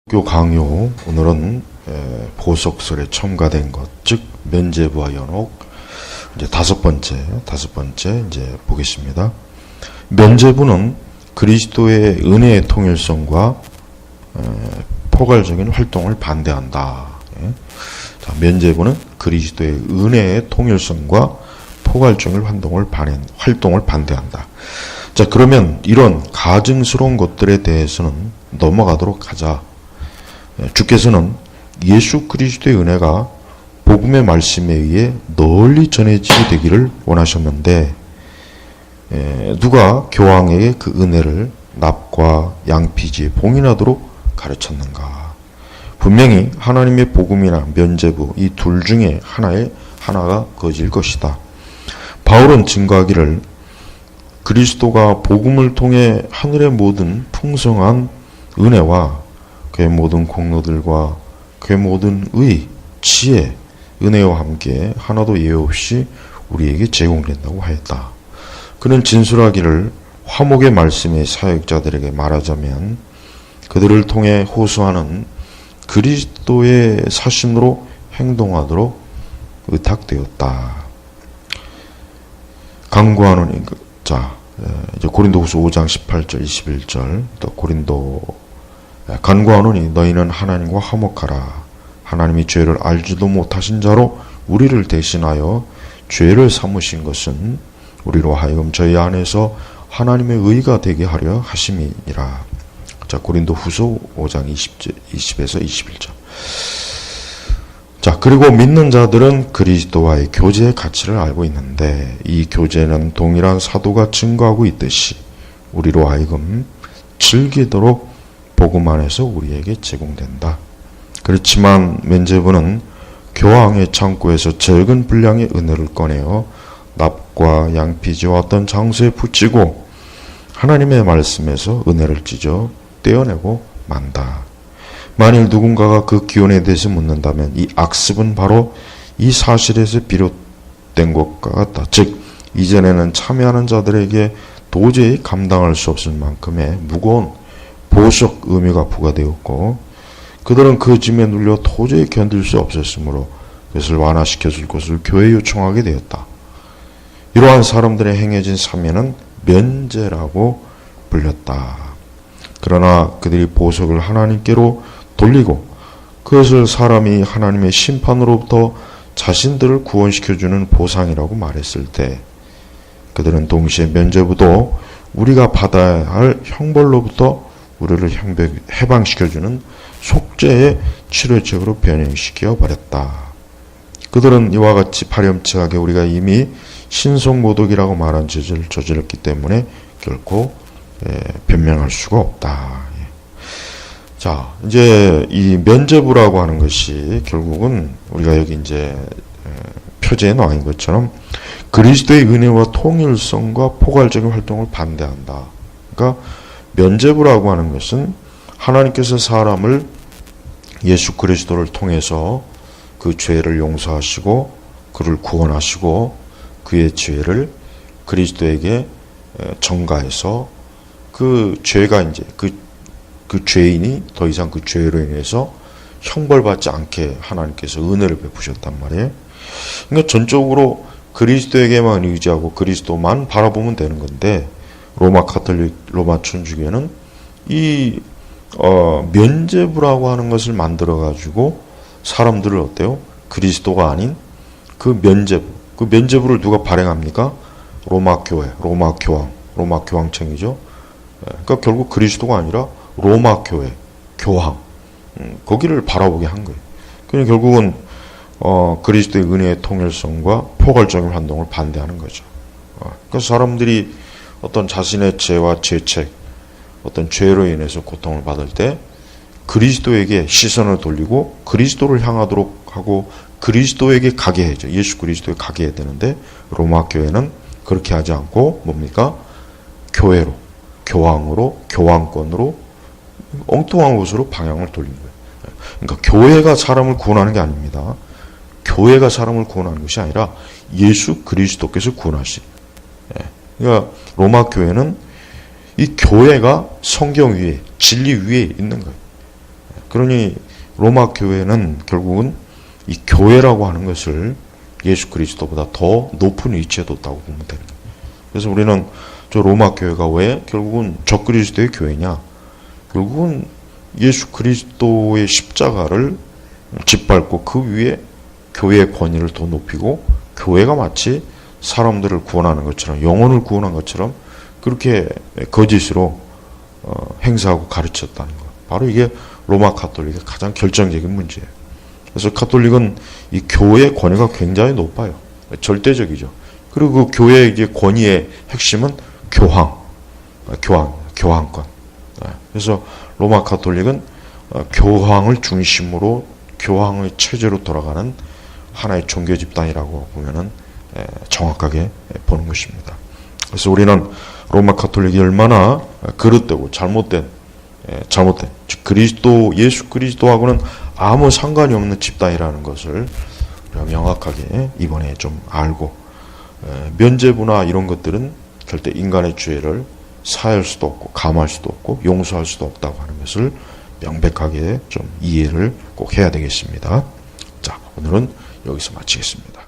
강요. 오늘은 보석설에 첨가된 것, 즉 면죄부와 연옥. 이제 다섯 번째 이제 보겠습니다. 면죄부는 그리스도의 은혜의 통일성과 포괄적인 활동을 반대한다. 자, 면죄부는 그리스도의 은혜의 통일성과 포괄적인 활동을 반대한다. 자, 그러면 이런 가증스러운 것들에 대해서는 넘어가도록 하자. 주께서는 예수 그리스도의 은혜가 복음의 말씀에 의해 널리 전해지게 되기를 원하셨는데 누가 교황에게 그 은혜를 납과 양피지에 봉인하도록 가르쳤는가? 분명히 하나님의 복음이나 면죄부 이 둘 중에 하나가 거질 것이다. 바울은 증거하기를 그리스도가 복음을 통해 하늘의 모든 풍성한 은혜와 그의 모든 공로들과 그의 모든 의, 지혜, 은혜와 함께 하나도 예외 없이 우리에게 제공된다고 하였다. 그는 진술하기를 화목의 말씀의 사역자들에게 말하자면 그들을 통해 호소하는 그리스도의 사신으로 행동하도록 의탁되었다. 강구하노니 이제 고린도후서 5장 18절 21절 또 간구하노니 너희는 하나님과 화목하라. 하나님이 죄를 알지도 못하신 자로 우리를 대신하여 죄를 삼으신 것은 우리로 하여금 저희 안에서 하나님의 의가 되게 하려 하심이니라. 자, 고린도후서 5장 20에서 21절. 자, 그리고 믿는 자들은 그리스도와의 교제의 가치를 알고 있는데 이 교제는 동일한 사도가 증거하고 있듯이 우리로 하여금 즐기도록 복음 안에서 우리에게 제공된다. 그렇지만 면죄부는 교황의 창고에서 적은 분량의 은혜를 꺼내어 납과 양피지와 어떤 장소에 붙이고 하나님의 말씀에서 은혜를 찢어 떼어내고 만다. 만일 누군가가 그 기원에 대해서 묻는다면 이 악습은 바로 이 사실에서 비롯된 것과 같다. 즉 이전에는 참여하는 자들에게 도저히 감당할 수 없을 만큼의 무거운 보석 의미가 부과되었고 그들은 그 짐에 눌려 도저히 견딜 수 없었으므로 그것을 완화시켜 줄 것을 교회에 요청하게 되었다. 이러한 사람들의 행해진 사면은 면죄라고 불렸다. 그러나 그들이 보석을 하나님께로 돌리고 그것을 사람이 하나님의 심판으로부터 자신들을 구원시켜주는 보상이라고 말했을 때 그들은 동시에 면죄부도 우리가 받아야 할 형벌로부터 우리를 해방시켜주는 속죄의 치료책으로 변형시켜 버렸다. 그들은 이와 같이 파렴치하게 우리가 이미 신성모독이라고 말한 죄를 저질렀기 때문에 결코 변명할 수가 없다. 자, 이제 이 면죄부라고 하는 것이 결국은 우리가 여기 이제 표제에 나와 있는 것처럼 그리스도의 은혜와 통일성과 포괄적인 활동을 반대한다. 그러니까 면죄부라고 하는 것은 하나님께서 사람을 예수 그리스도를 통해서 그 죄를 용서하시고 그를 구원하시고 그의 죄를 그리스도에게 전가해서 그 죄가 이제 그 죄인이 더 이상 그 죄로 인해서 형벌받지 않게 하나님께서 은혜를 베푸셨단 말이에요. 그러니까 전적으로 그리스도에게만 의지하고 그리스도만 바라보면 되는 건데 로마 천주교는 이 면죄부라고 하는 것을 만들어 가지고 사람들을 어때요? 그리스도가 아닌 그 면죄부를 누가 발행합니까? 로마 교회, 로마 교황청이죠. 그러니까 결국 그리스도가 아니라 로마 교회, 교황, 거기를 바라보게 한 거예요. 그러니까 결국은 그리스도의 은혜의 통일성과 포괄적인 활동을 반대하는 거죠. 그러니까 사람들이 어떤 자신의 죄와 죄책, 어떤 죄로 인해서 고통을 받을 때 그리스도에게 시선을 돌리고 그리스도를 향하도록 하고 그리스도에게 가게 해야죠. 예수 그리스도에 가게 해야 되는데 로마 교회는 그렇게 하지 않고 뭡니까? 교회로, 교황으로, 교황권으로 엉뚱한 곳으로 방향을 돌린 거예요. 그러니까 교회가 사람을 구원하는 게 아닙니다. 교회가 사람을 구원하는 것이 아니라 예수 그리스도께서 구원하시. 그러니까 로마 교회는 이 교회가 성경 위에 진리 위에 있는 거예요. 그러니 로마 교회는 결국은 이 교회라고 하는 것을 예수 그리스도보다 더 높은 위치에 뒀다고 보면 되는 거예요. 그래서 우리는 저 로마 교회가 왜 결국은 적그리스도의 교회냐? 결국은 예수 그리스도의 십자가를 짓밟고 그 위에 교회의 권위를 더 높이고 교회가 마치 사람들을 구원하는 것처럼 영혼을 구원한 것처럼 그렇게 거짓으로 행사하고 가르쳤다는 것. 바로 이게 로마 가톨릭의 가장 결정적인 문제예요. 그래서 가톨릭은 이 교회의 권위가 굉장히 높아요. 절대적이죠. 그리고 그 교회의 이제 권위의 핵심은 교황권. 그래서 로마 가톨릭은 교황을 중심으로 교황의 체제로 돌아가는 하나의 종교 집단이라고 보면은 정확하게 보는 것입니다. 그래서 우리는 로마 가톨릭이 얼마나 그릇되고 잘못된 즉 예수 그리스도하고는 아무 상관이 없는 집단이라는 것을 우리가 명확하게 이번에 좀 알고, 면죄부나 이런 것들은 절대 인간의 죄를 사할 수도 없고 감할 수도 없고 용서할 수도 없다고 하는 것을 명백하게 좀 이해를 꼭 해야 되겠습니다. 자, 오늘은 여기서 마치겠습니다.